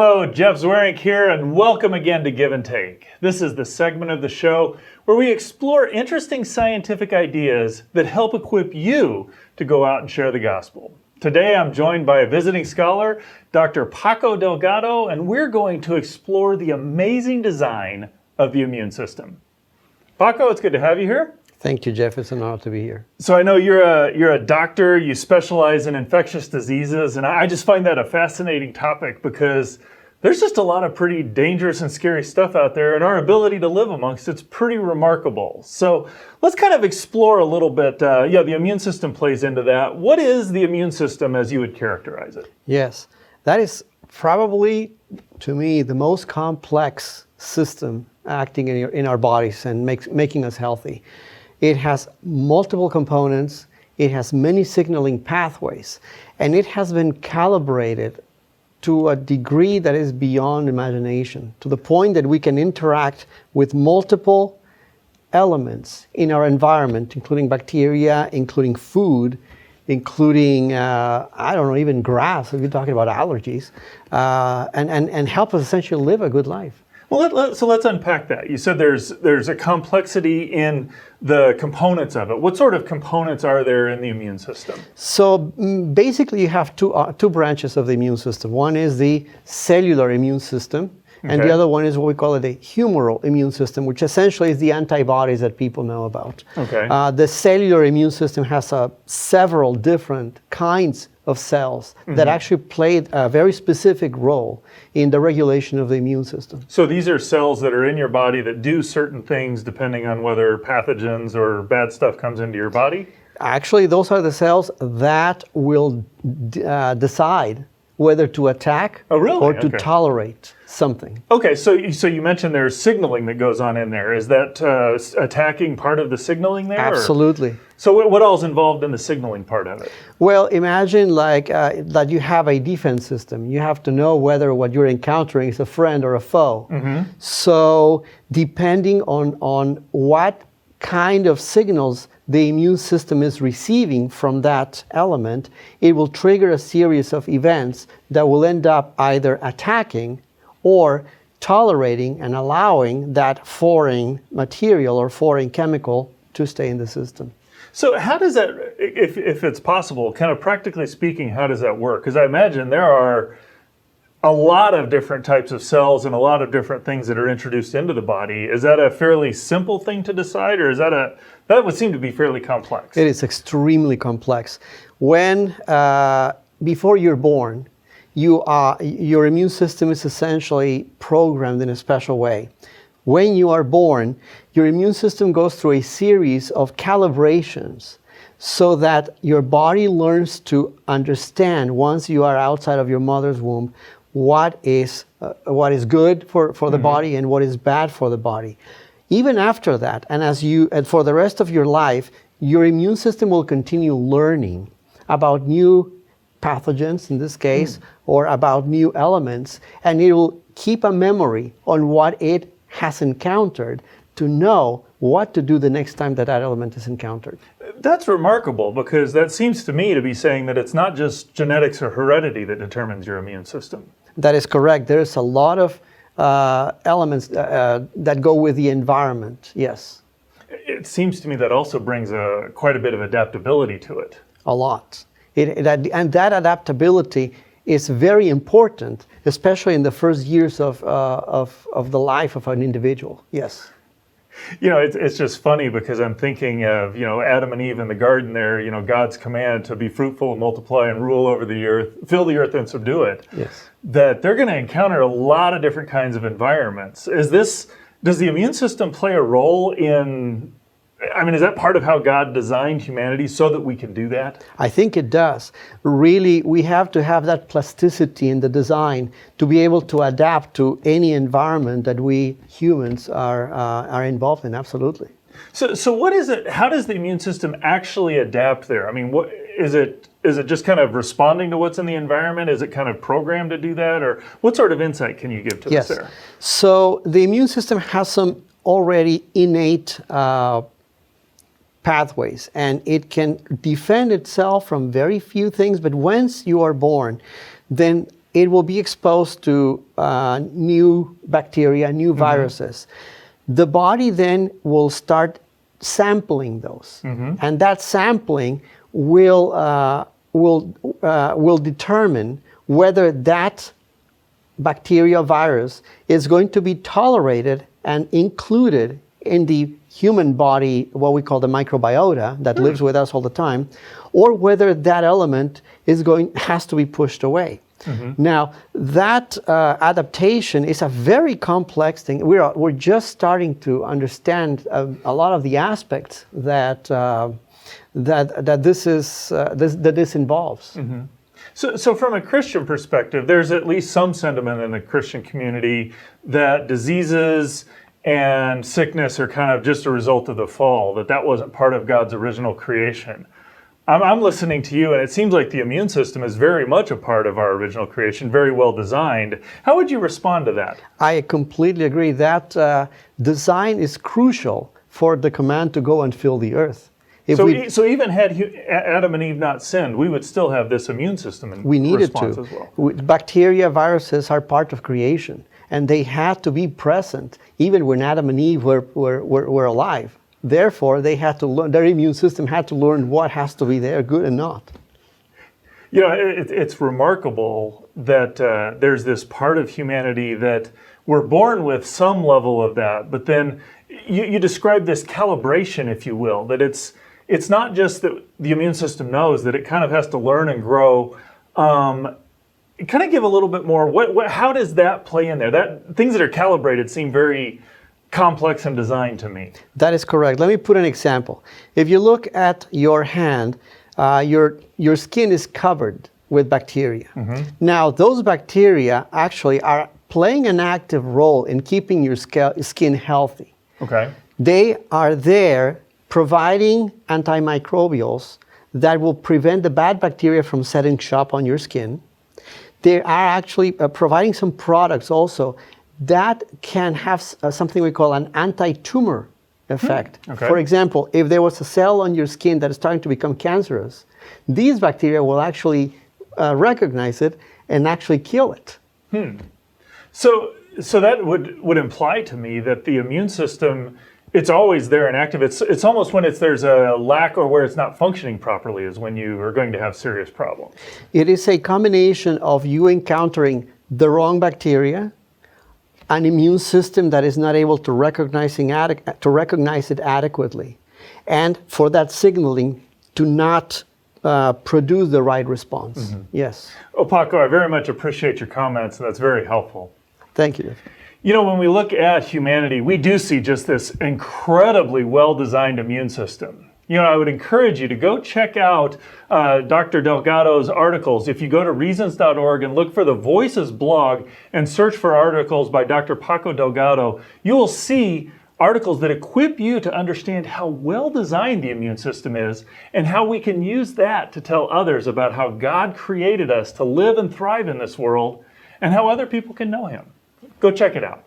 Hello, Jeff Zwerenk here, and welcome again to Give and Take. This is the segment of the show where we explore interesting scientific ideas that help equip you to go out and share the gospel. Today I'm joined by a visiting scholar, Dr. Francisco Delgado, and we're going to explore the amazing design of the immune system. Paco, it's good to have you here. Thank you, Jeff. It's an honor to be here. So I know you're a doctor, you specialize in infectious diseases, and I just find that a fascinating topic because there's just a lot of pretty dangerous and scary stuff out there, and our ability to live amongst it's pretty remarkable. So let's kind of explore a little bit. The immune system plays into that. What is the immune system as you would characterize it? Yes, that is probably, to me, the most complex system acting in our bodies and making us healthy. It has multiple components, it has many signaling pathways, and it has been calibrated to a degree that is beyond imagination, to the point that we can interact with multiple elements in our environment, including bacteria, including food, including, even grass, if you're talking about allergies, and help us essentially live a good life. Well, so let's unpack that. You said there's a complexity in the components of it. What sort of components are there in the immune system? So basically you have two branches of the immune system. One is the cellular immune system, and the other one is what we call the humoral immune system, which essentially is the antibodies that people know about. Okay. The cellular immune system has several different kinds of cells that actually play a very specific role in the regulation of the immune system. So these are cells that are in your body that do certain things depending on whether pathogens or bad stuff comes into your body? Actually, those are the cells that will decide whether to attack or to tolerate something. Okay, so you mentioned there's signaling that goes on in there. Is that attacking part of the signaling there? Absolutely. So what all is involved in the signaling part of it? Well, imagine that you have a defense system. You have to know whether what you're encountering is a friend or a foe. So depending on what kind of signals the immune system is receiving from that element, it will trigger a series of events that will end up either attacking or tolerating and allowing that foreign material or foreign chemical to stay in the system. So how does that, if it's possible, kind of practically speaking, how does that work? Because I imagine there are a lot of different types of cells and a lot of different things that are introduced into the body. Is that a fairly simple thing to decide, or is that would seem to be fairly complex? It is extremely complex. When, before you're born, your immune system is essentially programmed in a special way. When you are born, your immune system goes through a series of calibrations so that your body learns to understand, once you are outside of your mother's womb, what is good for the body and what is bad for the body. Even after that, and for the rest of your life, your immune system will continue learning about new pathogens, in this case, or about new elements, and it will keep a memory on what it has encountered to know what to do the next time that element is encountered. That's remarkable, because that seems to me to be saying that it's not just genetics or heredity that determines your immune system. That is correct. There's a lot of elements that go with the environment, yes. It seems to me that also brings quite a bit of adaptability to it. A lot. And that adaptability is very important, especially in the first years of the life of an individual, yes. It's just funny because I'm thinking of, Adam and Eve in the garden there, God's command to be fruitful and multiply and rule over the earth, fill the earth and subdue it. Yes. That they're going to encounter a lot of different kinds of environments. Does the immune system play a role in, is that part of how God designed humanity so that we can do that? I think it does. Really, we have to have that plasticity in the design to be able to adapt to any environment that we humans are involved in, absolutely. So what is it, how does the immune system actually adapt there? What is it just kind of responding to what's in the environment? Is it kind of programmed to do that? Or what sort of insight can you give to us there? So the immune system has some already innate pathways, and it can defend itself from very few things, but once you are born, then it will be exposed to new bacteria, new viruses. The body then will start sampling those, and that sampling will determine whether that bacteria virus is going to be tolerated and included in the human body, what we call the microbiota that lives with us all the time, or whether that element has to be pushed away. Now, that adaptation is a very complex thing. We're just starting to understand a lot of the aspects that this involves. So from a Christian perspective, there's at least some sentiment in the Christian community that diseases and sickness are kind of just a result of the fall, that wasn't part of God's original creation. I'm listening to you, and it seems like the immune system is very much a part of our original creation, very well designed. How would you respond to that? I completely agree. That design is crucial for the command to go and fill the earth. So even had Adam and Eve not sinned, we would still have this immune system in response as well. Bacteria, viruses are part of creation, and they had to be present even when Adam and Eve were alive. Therefore, they had to learn. Their immune system had to learn what has to be there, good and not. You know, it's remarkable that there's this part of humanity that we're born with some level of that, but then you describe this calibration, if you will, that it's not just that the immune system knows, that it kind of has to learn and grow. Kind of give a little bit more. How does that play in there? Things that are calibrated seem very complex and designed to me. That is correct. Let me put an example. If you look at your hand, your skin is covered with bacteria. Now, those bacteria actually are playing an active role in keeping your skin healthy. Okay. They are there providing antimicrobials that will prevent the bad bacteria from setting shop on your skin. They are actually providing some products also that can have something we call an anti-tumor effect. Okay. For example, if there was a cell on your skin that is starting to become cancerous, these bacteria will actually recognize it and actually kill it. So that would imply to me that the immune system, it's always there and active. It's almost when there's a lack or where it's not functioning properly is when you are going to have serious problems. It is a combination of you encountering the wrong bacteria, an immune system that is not able to recognize it adequately, and for that signaling to not produce the right response. Yes. Oh, Paco, I very much appreciate your comments, and that's very helpful. Thank you. You know, when we look at humanity, we do see just this incredibly well-designed immune system. You know, I would encourage you to go check out Dr. Delgado's articles. If you go to reasons.org and look for the Voices blog and search for articles by Dr. Paco Delgado, you will see articles that equip you to understand how well designed the immune system is and how we can use that to tell others about how God created us to live and thrive in this world and how other people can know Him. Go check it out.